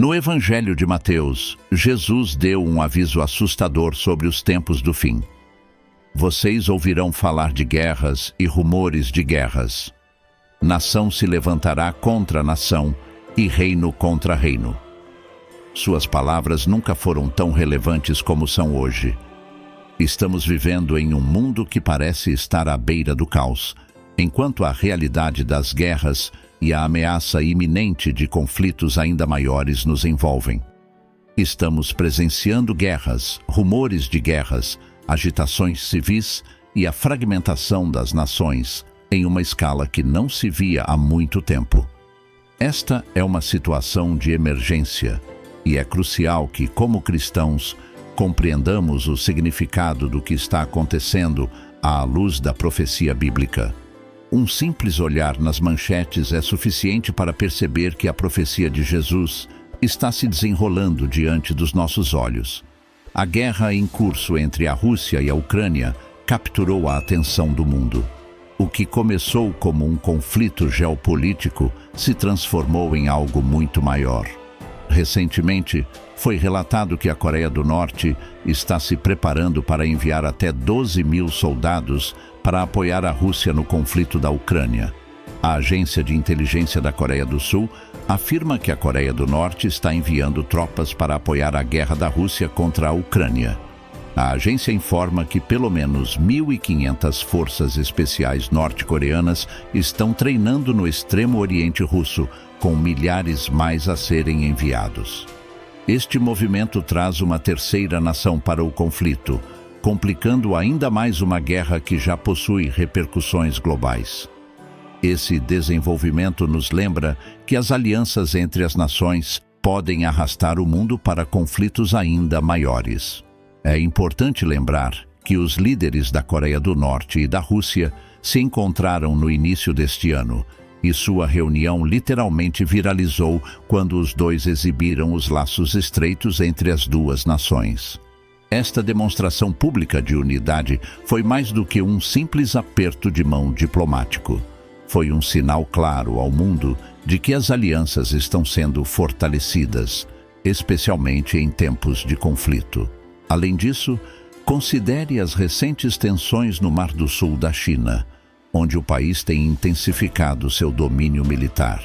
No Evangelho de Mateus, Jesus deu um aviso assustador sobre os tempos do fim. Vocês ouvirão falar de guerras e rumores de guerras. Nação se levantará contra nação e reino contra reino. Suas palavras nunca foram tão relevantes como são hoje. Estamos vivendo em um mundo que parece estar à beira do caos, enquanto a realidade das guerras e a ameaça iminente de conflitos ainda maiores nos envolvem. Estamos presenciando guerras, rumores de guerras, agitações civis e a fragmentação das nações em uma escala que não se via há muito tempo. Esta é uma situação de emergência e é crucial que, como cristãos, compreendamos o significado do que está acontecendo à luz da profecia bíblica. Um simples olhar nas manchetes é suficiente para perceber que a profecia de Jesus está se desenrolando diante dos nossos olhos. A guerra em curso entre a Rússia e a Ucrânia capturou a atenção do mundo. O que começou como um conflito geopolítico se transformou em algo muito maior. Recentemente, foi relatado que a Coreia do Norte está se preparando para enviar até 12.000 soldados para apoiar a Rússia no conflito da Ucrânia. A Agência de Inteligência da Coreia do Sul afirma que a Coreia do Norte está enviando tropas para apoiar a guerra da Rússia contra a Ucrânia. A agência informa que pelo menos 1.500 forças especiais norte-coreanas estão treinando no extremo oriente russo, com milhares mais a serem enviados. Este movimento traz uma terceira nação para o conflito, complicando ainda mais uma guerra que já possui repercussões globais. Esse desenvolvimento nos lembra que as alianças entre as nações podem arrastar o mundo para conflitos ainda maiores. É importante lembrar que os líderes da Coreia do Norte e da Rússia se encontraram no início deste ano, e sua reunião literalmente viralizou quando os dois exibiram os laços estreitos entre as duas nações. Esta demonstração pública de unidade foi mais do que um simples aperto de mão diplomático. Foi um sinal claro ao mundo de que as alianças estão sendo fortalecidas, especialmente em tempos de conflito. Além disso, considere as recentes tensões no Mar do Sul da China, onde o país tem intensificado seu domínio militar.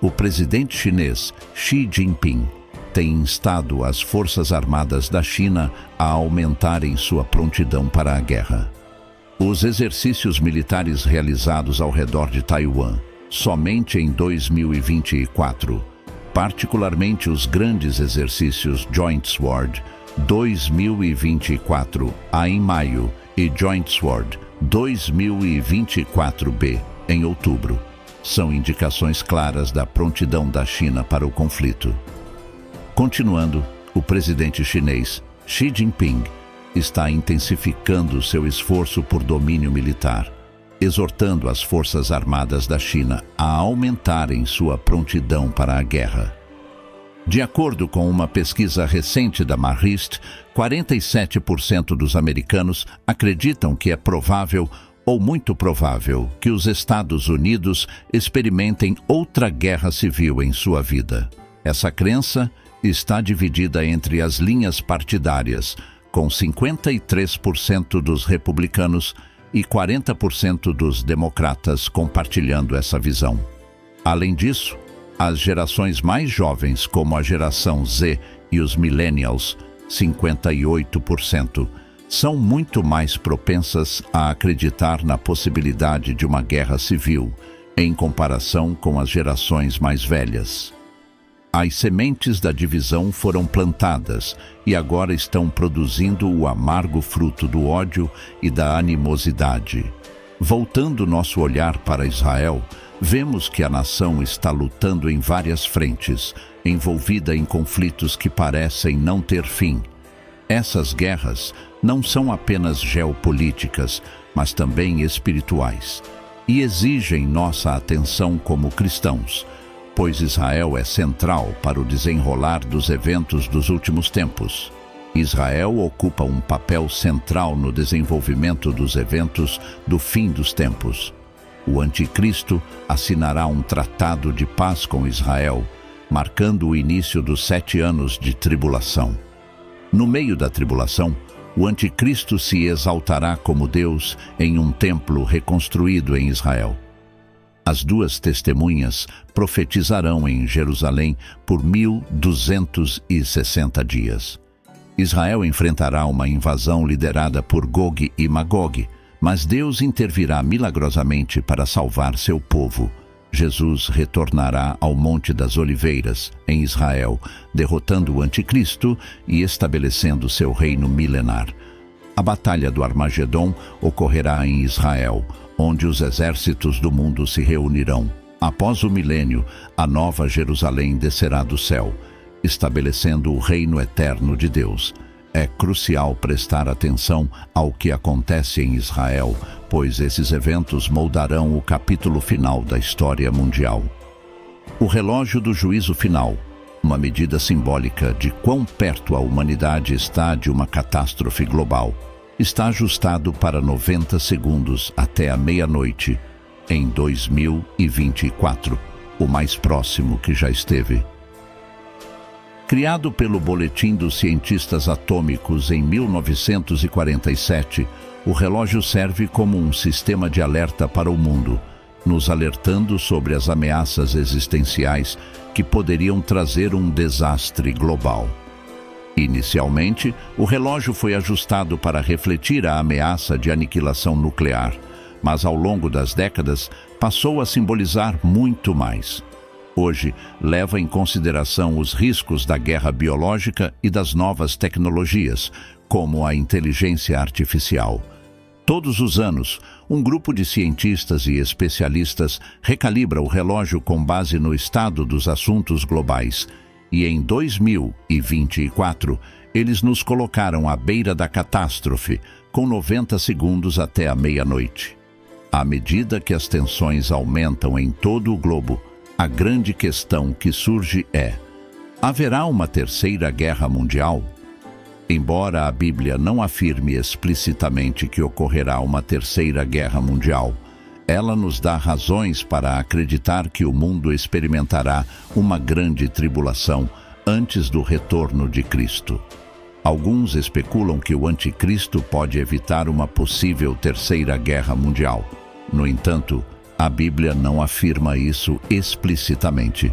O presidente chinês Xi Jinping tem instado as Forças Armadas da China a aumentarem sua prontidão para a guerra. Os exercícios militares realizados ao redor de Taiwan, somente em 2024, particularmente os grandes exercícios Joint Sword 2024 A em maio e Joint Sword 2024B em outubro, são indicações claras da prontidão da China para o conflito. Continuando, o presidente chinês Xi Jinping está intensificando seu esforço por domínio militar, exortando as Forças Armadas da China a aumentarem sua prontidão para a guerra. De acordo com uma pesquisa recente da Marist, 47% dos americanos acreditam que é provável ou muito provável que os Estados Unidos experimentem outra guerra civil em sua vida. Essa crença está dividida entre as linhas partidárias, com 53% dos republicanos e 40% dos democratas compartilhando essa visão. Além disso, as gerações mais jovens, como a geração Z e os millennials, 58%, são muito mais propensas a acreditar na possibilidade de uma guerra civil, em comparação com as gerações mais velhas. As sementes da divisão foram plantadas e agora estão produzindo o amargo fruto do ódio e da animosidade. Voltando nosso olhar para Israel, vemos que a nação está lutando em várias frentes, envolvida em conflitos que parecem não ter fim. Essas guerras não são apenas geopolíticas, mas também espirituais, e exigem nossa atenção como cristãos, pois Israel é central para o desenrolar dos eventos dos últimos tempos. Israel ocupa um papel central no desenvolvimento dos eventos do fim dos tempos. O Anticristo assinará um tratado de paz com Israel, marcando o início dos 7 anos de tribulação. No meio da tribulação, o anticristo se exaltará como Deus em um templo reconstruído em Israel. As 2 testemunhas profetizarão em Jerusalém por 1260 dias. Israel enfrentará uma invasão liderada por Gog e Magog, mas Deus intervirá milagrosamente para salvar seu povo. Jesus retornará ao Monte das Oliveiras, em Israel, derrotando o anticristo e estabelecendo seu reino milenar. A Batalha do Armagedom ocorrerá em Israel, onde os exércitos do mundo se reunirão. Após o milênio, a Nova Jerusalém descerá do céu, estabelecendo o reino eterno de Deus. É crucial prestar atenção ao que acontece em Israel, pois esses eventos moldarão o capítulo final da história mundial. O relógio do juízo final, uma medida simbólica de quão perto a humanidade está de uma catástrofe global, está ajustado para 90 segundos até a meia-noite, em 2024, o mais próximo que já esteve. Criado pelo Boletim dos Cientistas Atômicos em 1947, o relógio serve como um sistema de alerta para o mundo, nos alertando sobre as ameaças existenciais que poderiam trazer um desastre global. Inicialmente, o relógio foi ajustado para refletir a ameaça de aniquilação nuclear, mas ao longo das décadas passou a simbolizar muito mais. Hoje, leva em consideração os riscos da guerra biológica e das novas tecnologias, como a inteligência artificial. Todos os anos, um grupo de cientistas e especialistas recalibra o relógio com base no estado dos assuntos globais, e em 2024, eles nos colocaram à beira da catástrofe, com 90 segundos até a meia-noite. À medida que as tensões aumentam em todo o globo, a grande questão que surge é: haverá uma terceira guerra mundial? Embora a Bíblia não afirme explicitamente que ocorrerá uma terceira guerra mundial, ela nos dá razões para acreditar que o mundo experimentará uma grande tribulação antes do retorno de Cristo. Alguns especulam que o anticristo pode evitar uma possível terceira guerra mundial. No entanto, a Bíblia não afirma isso explicitamente.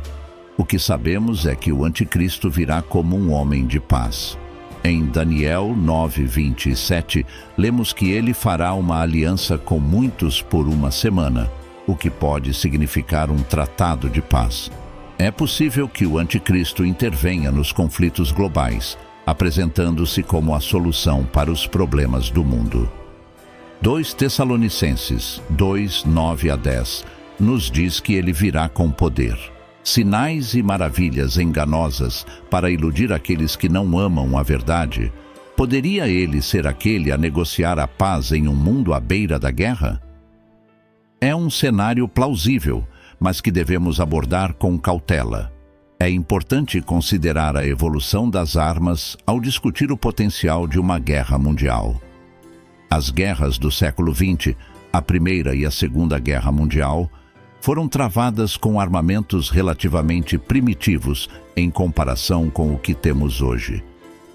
O que sabemos é que o anticristo virá como um homem de paz. Em Daniel 9:27, lemos que ele fará uma aliança com muitos por uma semana, o que pode significar um tratado de paz. É possível que o anticristo intervenha nos conflitos globais, apresentando-se como a solução para os problemas do mundo. 2 Tessalonicenses 2:9-10 nos diz que ele virá com poder, sinais e maravilhas enganosas para iludir aqueles que não amam a verdade. Poderia ele ser aquele a negociar a paz em um mundo à beira da guerra? É um cenário plausível, mas que devemos abordar com cautela. É importante considerar a evolução das armas ao discutir o potencial de uma guerra mundial. As guerras do século XX, a Primeira e a Segunda Guerra Mundial, foram travadas com armamentos relativamente primitivos em comparação com o que temos hoje.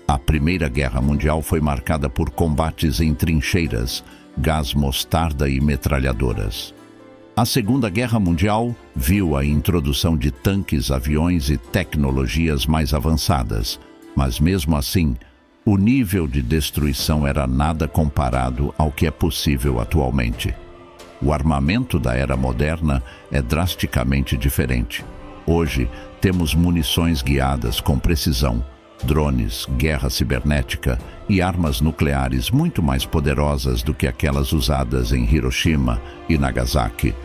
A Primeira Guerra Mundial foi marcada por combates em trincheiras, gás mostarda e metralhadoras. A Segunda Guerra Mundial viu a introdução de tanques, aviões e tecnologias mais avançadas, mas mesmo assim, o nível de destruição era nada comparado ao que é possível atualmente. O armamento da era moderna é drasticamente diferente. Hoje, temos munições guiadas com precisão, drones, guerra cibernética e armas nucleares muito mais poderosas do que aquelas usadas em Hiroshima e Nagasaki.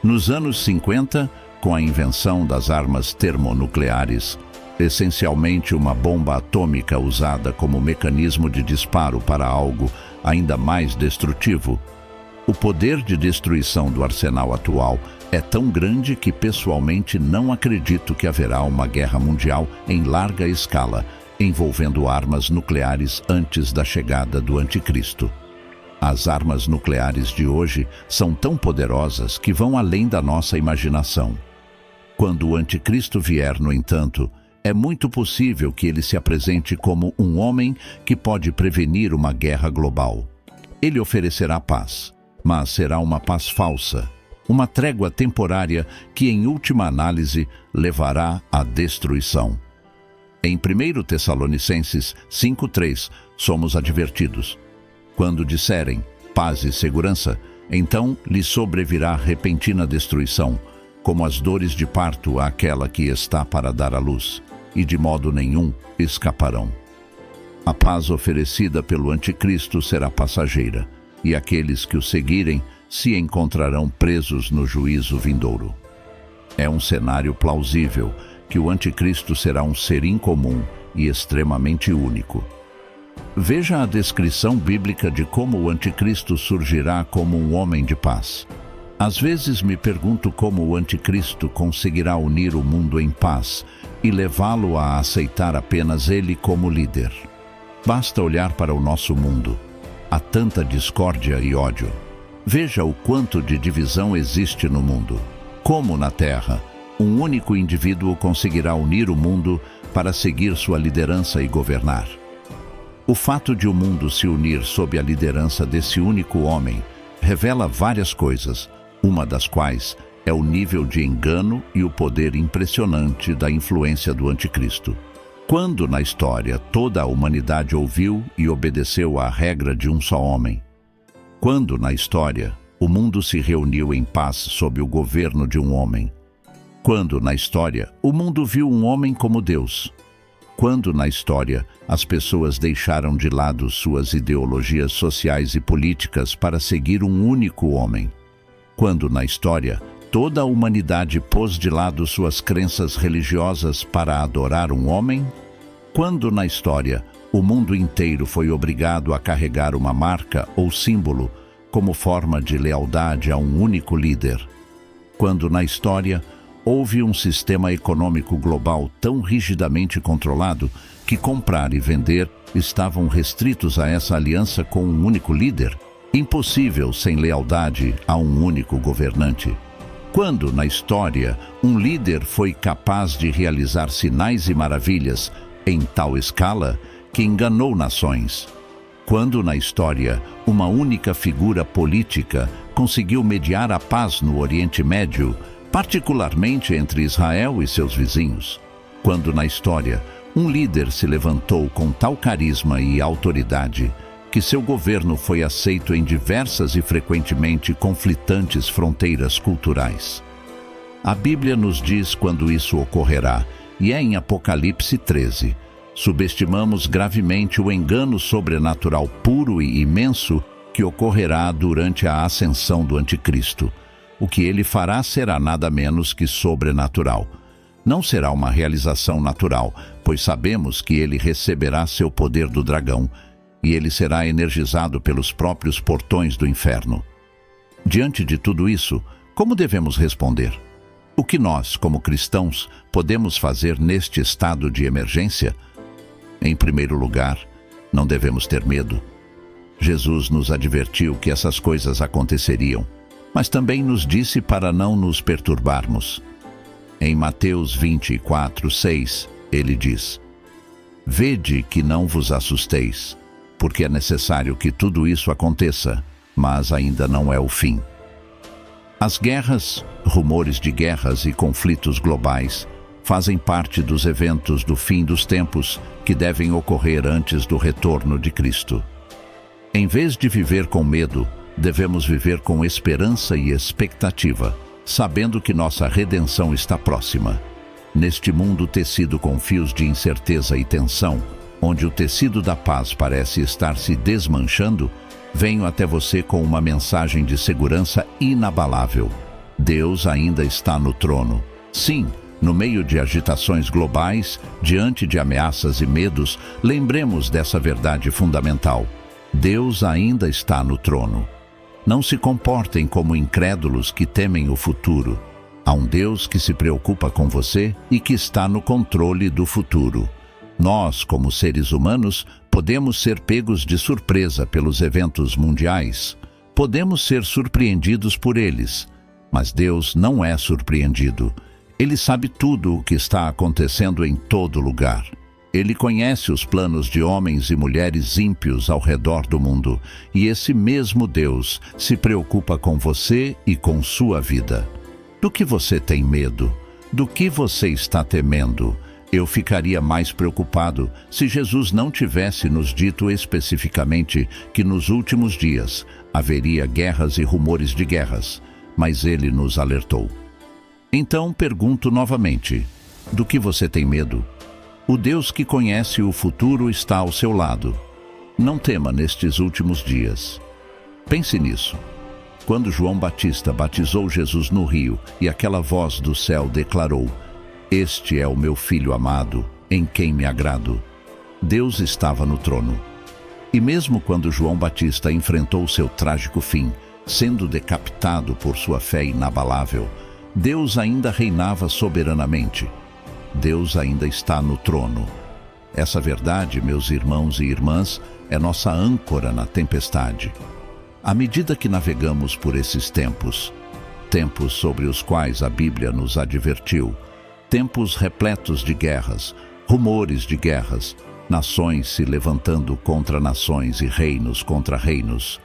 Nos anos 50, com a invenção das armas termonucleares, essencialmente uma bomba atômica usada como mecanismo de disparo para algo ainda mais destrutivo, o poder de destruição do arsenal atual é tão grande que pessoalmente não acredito que haverá uma guerra mundial em larga escala, envolvendo armas nucleares antes da chegada do anticristo. As armas nucleares de hoje são tão poderosas que vão além da nossa imaginação. Quando o anticristo vier, no entanto, é muito possível que ele se apresente como um homem que pode prevenir uma guerra global. Ele oferecerá paz, mas será uma paz falsa, uma trégua temporária que, em última análise, levará à destruição. Em 1 Tessalonicenses 5:3, somos advertidos: quando disserem paz e segurança, então lhes sobrevirá repentina destruição, como as dores de parto àquela que está para dar à luz, e de modo nenhum escaparão. A paz oferecida pelo anticristo será passageira, e aqueles que o seguirem se encontrarão presos no juízo vindouro. É um cenário plausível que o anticristo será um ser incomum e extremamente único. Veja a descrição bíblica de como o anticristo surgirá como um homem de paz. Às vezes me pergunto como o anticristo conseguirá unir o mundo em paz e levá-lo a aceitar apenas ele como líder. Basta olhar para o nosso mundo. Há tanta discórdia e ódio. Veja o quanto de divisão existe no mundo. Como na Terra, um único indivíduo conseguirá unir o mundo para seguir sua liderança e governar. O fato de o mundo se unir sob a liderança desse único homem revela várias coisas, uma das quais é o nível de engano e o poder impressionante da influência do anticristo. Quando na história toda a humanidade ouviu e obedeceu à regra de um só homem? Quando na história o mundo se reuniu em paz sob o governo de um homem? Quando na história o mundo viu um homem como Deus? Quando na história as pessoas deixaram de lado suas ideologias sociais e políticas para seguir um único homem? Quando na história toda a humanidade pôs de lado suas crenças religiosas para adorar um homem? Quando na história o mundo inteiro foi obrigado a carregar uma marca ou símbolo como forma de lealdade a um único líder? Quando na história houve um sistema econômico global tão rigidamente controlado que comprar e vender estavam restritos a essa aliança com um único líder, impossível sem lealdade a um único governante? Quando, na história, um líder foi capaz de realizar sinais e maravilhas em tal escala que enganou nações? Quando, na história, uma única figura política conseguiu mediar a paz no Oriente Médio, particularmente entre Israel e seus vizinhos? Quando, na história, um líder se levantou com tal carisma e autoridade que seu governo foi aceito em diversas e frequentemente conflitantes fronteiras culturais? A Bíblia nos diz quando isso ocorrerá, e é em Apocalipse 13. Subestimamos gravemente o engano sobrenatural puro e imenso que ocorrerá durante a ascensão do anticristo. O que ele fará será nada menos que sobrenatural. Não será uma realização natural, pois sabemos que ele receberá seu poder do dragão, e ele será energizado pelos próprios portões do inferno. Diante de tudo isso, como devemos responder? O que nós, como cristãos, podemos fazer neste estado de emergência? Em primeiro lugar, não devemos ter medo. Jesus nos advertiu que essas coisas aconteceriam, mas também nos disse para não nos perturbarmos. Em Mateus 24:6, ele diz: Vede que não vos assusteis, porque é necessário que tudo isso aconteça, mas ainda não é o fim. As guerras, rumores de guerras e conflitos globais fazem parte dos eventos do fim dos tempos que devem ocorrer antes do retorno de Cristo. Em vez de viver com medo, devemos viver com esperança e expectativa, sabendo que nossa redenção está próxima. Neste mundo tecido com fios de incerteza e tensão, onde o tecido da paz parece estar se desmanchando, venho até você com uma mensagem de segurança inabalável. Deus ainda está no trono. Sim, no meio de agitações globais, diante de ameaças e medos, lembremos dessa verdade fundamental. Deus ainda está no trono. Não se comportem como incrédulos que temem o futuro. Há um Deus que se preocupa com você e que está no controle do futuro. Nós, como seres humanos, podemos ser pegos de surpresa pelos eventos mundiais. Podemos ser surpreendidos por eles. Mas Deus não é surpreendido. Ele sabe tudo o que está acontecendo em todo lugar. Ele conhece os planos de homens e mulheres ímpios ao redor do mundo, e esse mesmo Deus se preocupa com você e com sua vida. Do que você tem medo? Do que você está temendo? Eu ficaria mais preocupado se Jesus não tivesse nos dito especificamente que nos últimos dias haveria guerras e rumores de guerras, mas ele nos alertou. Então pergunto novamente: do que você tem medo? O Deus que conhece o futuro está ao seu lado. Não tema nestes últimos dias. Pense nisso. Quando João Batista batizou Jesus no rio e aquela voz do céu declarou: "Este é o meu filho amado, em quem me agrado", Deus estava no trono. E mesmo quando João Batista enfrentou seu trágico fim, sendo decapitado por sua fé inabalável, Deus ainda reinava soberanamente. Deus ainda está no trono. Essa verdade, meus irmãos e irmãs, é nossa âncora na tempestade. À medida que navegamos por esses tempos sobre os quais a Bíblia nos advertiu, tempos repletos de guerras, rumores de guerras, nações se levantando contra nações e reinos contra reinos,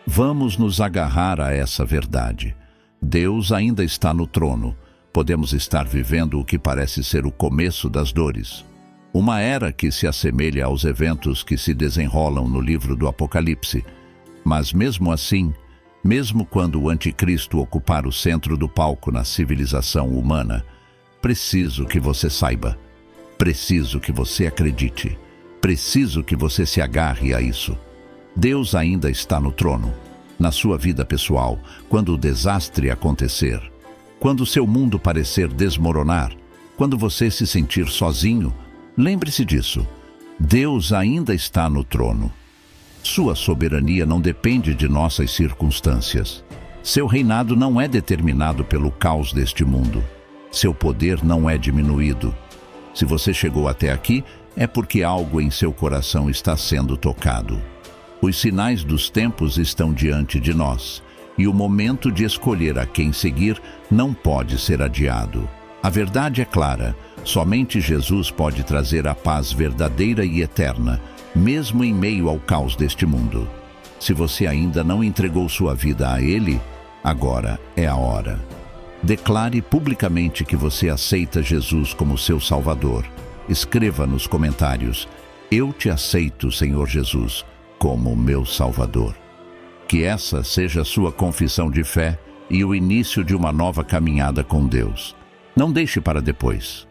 vamos nos agarrar a essa verdade. Deus ainda está no trono. Podemos estar vivendo o que parece ser o começo das dores. Uma era que se assemelha aos eventos que se desenrolam no livro do Apocalipse. Mas mesmo assim, mesmo quando o anticristo ocupar o centro do palco na civilização humana, preciso que você saiba, preciso que você acredite, preciso que você se agarre a isso. Deus ainda está no trono. Na sua vida pessoal, quando o desastre acontecer, quando seu mundo parecer desmoronar, quando você se sentir sozinho, lembre-se disso. Deus ainda está no trono. Sua soberania não depende de nossas circunstâncias. Seu reinado não é determinado pelo caos deste mundo. Seu poder não é diminuído. Se você chegou até aqui, é porque algo em seu coração está sendo tocado. Os sinais dos tempos estão diante de nós, e o momento de escolher a quem seguir não pode ser adiado. A verdade é clara: somente Jesus pode trazer a paz verdadeira e eterna, mesmo em meio ao caos deste mundo. Se você ainda não entregou sua vida a Ele, agora é a hora. Declare publicamente que você aceita Jesus como seu Salvador. Escreva nos comentários: "Eu te aceito, Senhor Jesus, como meu Salvador". Que essa seja a sua confissão de fé e o início de uma nova caminhada com Deus. Não deixe para depois.